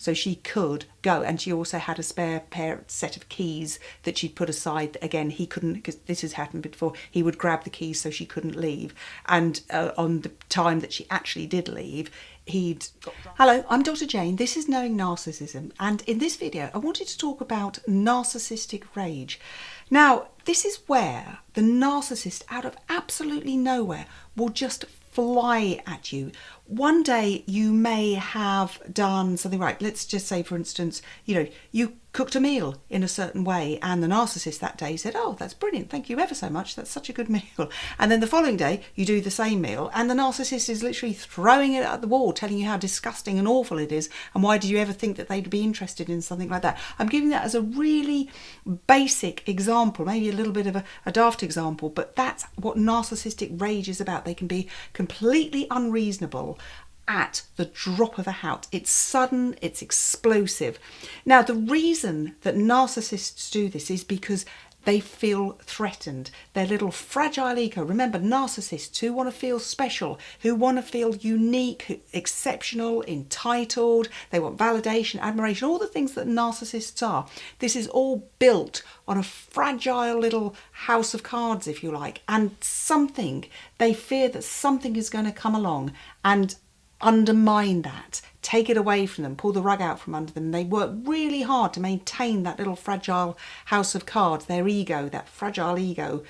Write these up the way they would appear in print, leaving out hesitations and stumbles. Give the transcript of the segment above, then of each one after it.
so she could go. And she also had a spare set of keys that she'd put aside. Again, he couldn't, because this has happened before, he would grab the keys so she couldn't leave. And on the time that she actually did leave, he'd... Hello, I'm Dr. Jane. This is Knowing Narcissism. And in this video, I wanted to talk about narcissistic rage. Now, this is where the narcissist, out of absolutely nowhere, will just fly at you. One day you may have done something right. Let's just say, for instance, you cooked a meal in a certain way, and the narcissist that day said, "Oh, that's brilliant, thank you ever so much, that's such a good meal." And then the following day you do the same meal, and the narcissist is literally throwing it at the wall, telling you how disgusting and awful it is, and why did you ever think that they'd be interested in something like that. I'm giving that as a really basic example, maybe a little bit of a daft example, but that's what narcissistic rage is about. They can be completely unreasonable at the drop of a hat. It's sudden, it's explosive. Now, the reason that narcissists do this is because they feel threatened. Their little fragile ego. Remember, narcissists who want to feel special, who want to feel unique, exceptional, entitled. They want validation, admiration, all the things that narcissists are. This is all built on a fragile little house of cards, if you like. And they fear that something is going to come along and undermine that, take it away from them, pull the rug out from under them. They work really hard to maintain that little fragile house of cards, their ego, that fragile ego.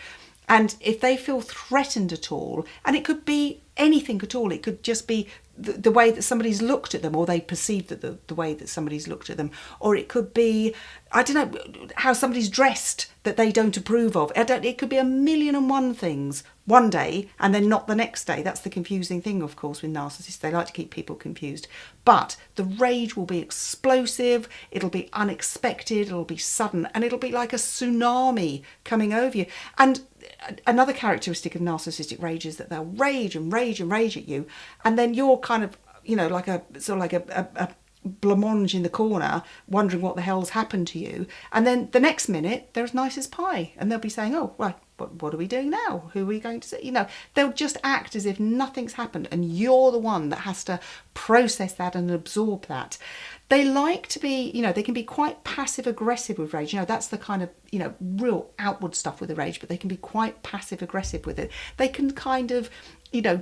And if they feel threatened at all, and it could be anything at all, it could just be the way that somebody's looked at them, or they perceive that the way that somebody's looked at them, or it could be, I don't know, how somebody's dressed that they don't approve of. It could be a million and one things one day and then not the next day. That's the confusing thing, of course, with narcissists. They like to keep people confused. But the rage will be explosive, it'll be unexpected, it'll be sudden, and it'll be like a tsunami coming over you. And another characteristic of narcissistic rage is that they'll rage and rage and rage at you, and then you're kind of, like a blancmange in the corner, wondering what the hell's happened to you. And then the next minute, they're as nice as pie, and they'll be saying, "Oh, right, what are we doing now? Who are we going to see?" They'll just act as if nothing's happened, and you're the one that has to process that and absorb that. They like to be, they can be quite passive aggressive with rage. That's the kind of, real outward stuff with the rage, but they can be quite passive aggressive with it. They can kind of,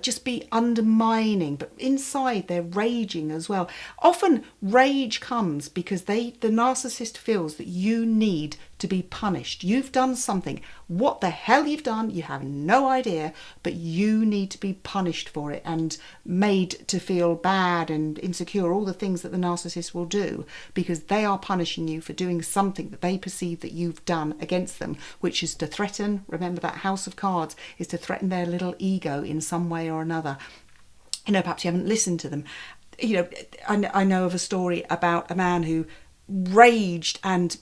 just be undermining, but inside they're raging as well. Often rage comes because the narcissist feels that you need to be punished. You've done something. What the hell you've done, you have no idea, but you need to be punished for it and made to feel bad and insecure, all the things that the narcissist will do, because they are punishing you for doing something that they perceive that you've done against them, which is to threaten. Remember, that house of cards is to threaten their little ego in some way or another. Perhaps you haven't listened to them. I know of a story about a man who raged, and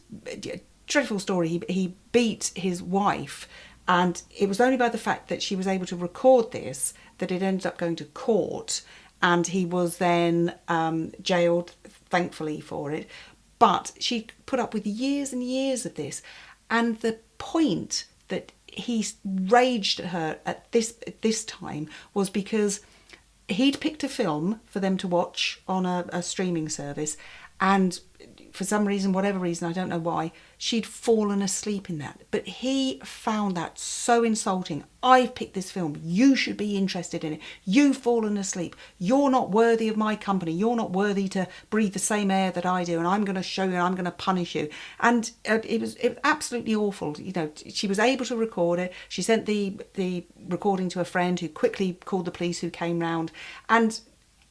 dreadful story, he beat his wife, and it was only by the fact that she was able to record this that it ended up going to court, and he was then jailed, thankfully, for it. But she put up with years and years of this, and the point that he raged at her at this time was because he'd picked a film for them to watch on a streaming service, and for some reason, whatever reason, I don't know why, she'd fallen asleep in that. But he found that so insulting. "I've picked this film. You should be interested in it. You've fallen asleep. You're not worthy of my company. You're not worthy to breathe the same air that I do. And I'm going to show you, and I'm going to punish you." And it was absolutely awful. She was able to record it. She sent the recording to a friend, who quickly called the police, who came round. And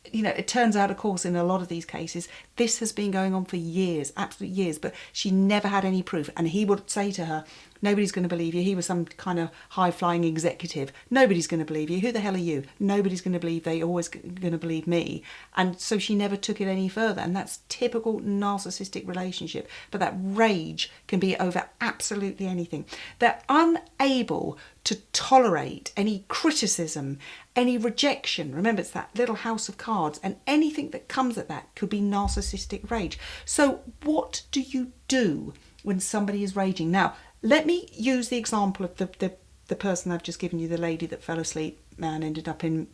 it turns out, of course, in a lot of these cases, this has been going on for years, absolute years, but she never had any proof. And he would say to her, "Nobody's going to believe you." He was some kind of high-flying executive. "Nobody's going to believe you. Who the hell are you? Nobody's going to believe. They're always going to believe me." And so she never took it any further. And that's typical narcissistic relationship. But that rage can be over absolutely anything. They're unable to tolerate any criticism, any rejection. Remember, it's that little house of cards, and anything that comes at that could be narcissistic rage. So what do you do when somebody is raging? Now, let me use the example of the person I've just given you, the lady that fell asleep and ended up in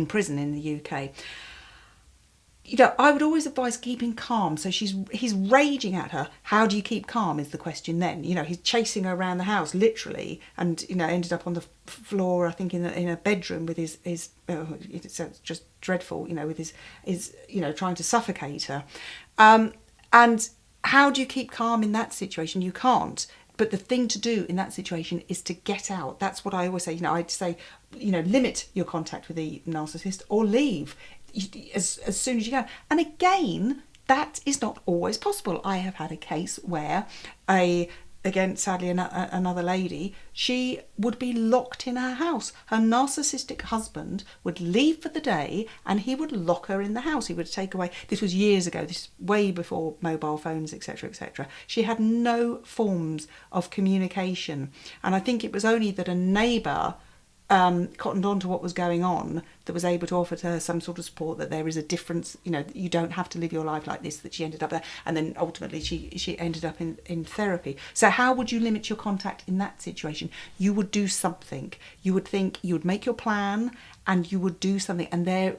prison in the UK. I would always advise keeping calm. So he's raging at her. How do you keep calm is the question then. He's chasing her around the house, literally, and, ended up on the floor, I think, in a bedroom with his it's just dreadful, with his trying to suffocate her. And how do you keep calm in that situation? You can't. But the thing to do in that situation is to get out. That's what I always say. I'd say, limit your contact with the narcissist or leave as soon as you can. And again, that is not always possible. I have had a case where again, sadly, another lady, she would be locked in her house. Her narcissistic husband would leave for the day and he would lock her in the house. He would take away, this was years ago, this is way before mobile phones, etc., etc. She had no forms of communication. And I think it was only that a neighbour cottoned on to what was going on that was able to offer to her some sort of support, that there is a difference, you don't have to live your life like this, that she ended up there. And then ultimately she ended up in therapy. So how would you limit your contact in that situation? You would do something. You would make your plan and you would do something. And there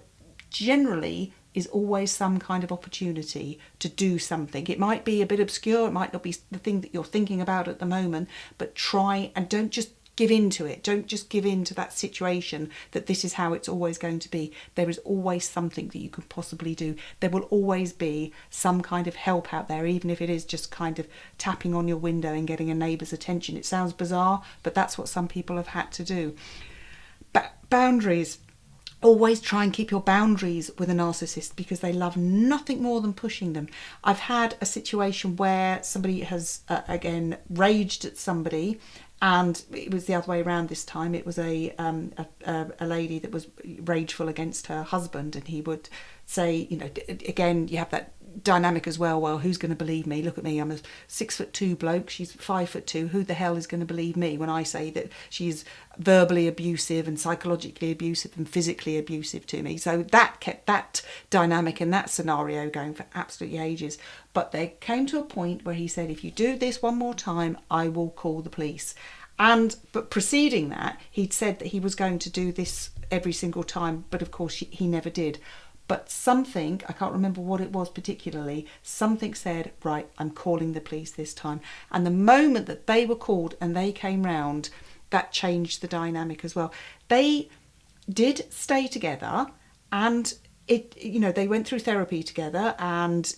generally is always some kind of opportunity to do something. It might be a bit obscure, it might not be the thing that you're thinking about at the moment, but try and don't just give in to it. Don't just give in to that situation that this is how it's always going to be. There is always something that you could possibly do. There will always be some kind of help out there, even if it is just kind of tapping on your window and getting a neighbour's attention. It sounds bizarre, but that's what some people have had to do. Boundaries. Always try and keep your boundaries with a narcissist because they love nothing more than pushing them. I've had a situation where somebody has, again, raged at somebody, and it was the other way around this time. It was a lady that was rageful against her husband, and he would say, again, you have that dynamic as well, who's going to believe me? Look at me, I'm a 6'2" bloke, she's 5'2". Who the hell is going to believe me when I say that she's verbally abusive and psychologically abusive and physically abusive to me? So that kept that dynamic and that scenario going for absolutely ages. But there came to a point where he said, if you do this one more time, I will call the police. But preceding that, he'd said that he was going to do this every single time, but of course he never did. But something, I can't remember what it was particularly, something said, right, I'm calling the police this time. And the moment that they were called and they came round, that changed the dynamic as well. They did stay together, and they went through therapy together, and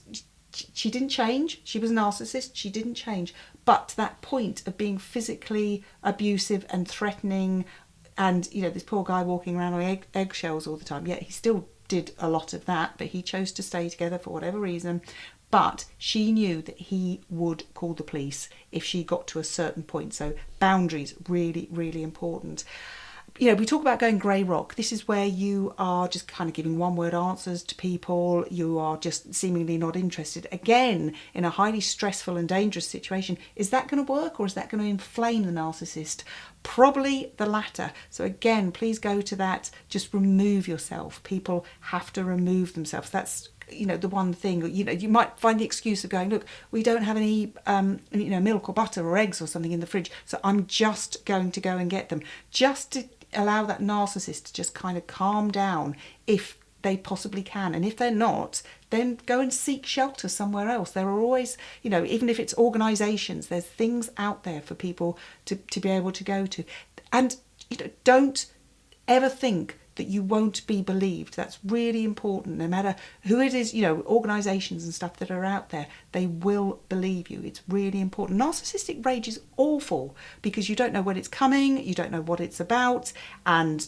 she didn't change. She was a narcissist. She didn't change. But that point of being physically abusive and threatening, and, this poor guy walking around on eggshells all the time, he still did a lot of that, but he chose to stay together for whatever reason. But she knew that he would call the police if she got to a certain point. So boundaries, really, really important. We talk about going grey rock. This is where you are just kind of giving one-word answers to people. You are just seemingly not interested. Again, in a highly stressful and dangerous situation, is that going to work, or is that going to inflame the narcissist? Probably the latter. So again, please go to that. Just remove yourself. People have to remove themselves. That's the one thing. You might find the excuse of going, look, we don't have any milk or butter or eggs or something in the fridge, so I'm just going to go and get them, just to allow that narcissist to just kind of calm down if they possibly can. And if they're not, then go and seek shelter somewhere else. There are always, even if it's organisations, there's things out there for people to be able to go to. And don't ever think that you won't be believed. That's really important. No matter who it is, organisations and stuff that are out there, they will believe you. It's really important. Narcissistic rage is awful because you don't know when it's coming, you don't know what it's about, and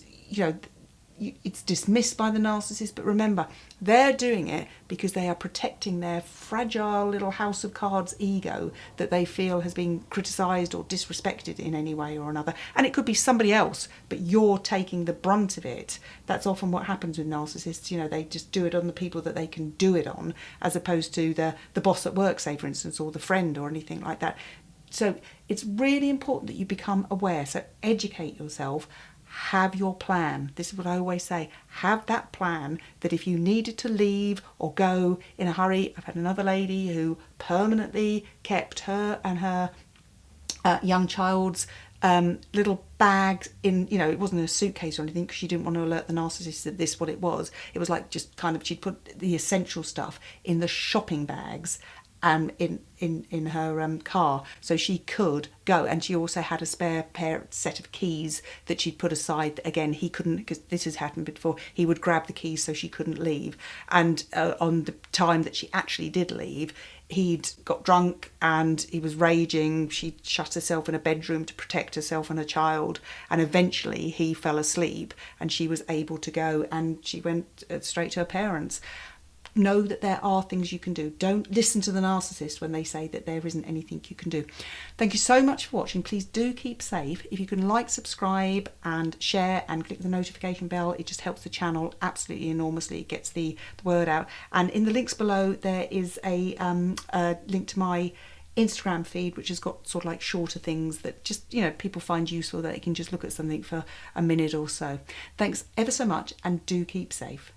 it's dismissed by the narcissist. But remember, they're doing it because they are protecting their fragile little house of cards ego that they feel has been criticised or disrespected in any way or another. And it could be somebody else, but you're taking the brunt of it. That's often what happens with narcissists. They just do it on the people that they can do it on, as opposed to the boss at work, say, for instance, or the friend or anything like that. So it's really important that you become aware. So educate yourself. Have your plan. This is what I always say. Have that plan that if you needed to leave or go in a hurry. I've had another lady who permanently kept her and her young child's little bags in, you know, it wasn't a suitcase or anything because she didn't want to alert the narcissist that this what it was. It was like just kind of, she'd put the essential stuff in the shopping bags in her car, so she could go. And she also had a spare set of keys that she'd put aside. Again, he couldn't, because this has happened before, he would grab the keys so she couldn't leave. And on the time that she actually did leave, he'd got drunk and he was raging. She shut herself in a bedroom to protect herself and her child, and eventually he fell asleep and she was able to go, and she went straight to her parents. Know that there are things you can do. Don't listen to the narcissist when they say that there isn't anything you can do. Thank you so much for watching. Please do keep safe. If you can like, subscribe and share and click the notification bell, it just helps the channel absolutely enormously. It gets the word out. And in the links below there is a link to my Instagram feed, which has got sort of like shorter things that just, you know, people find useful, that they can just look at something for a minute or so. Thanks ever so much, and do keep safe.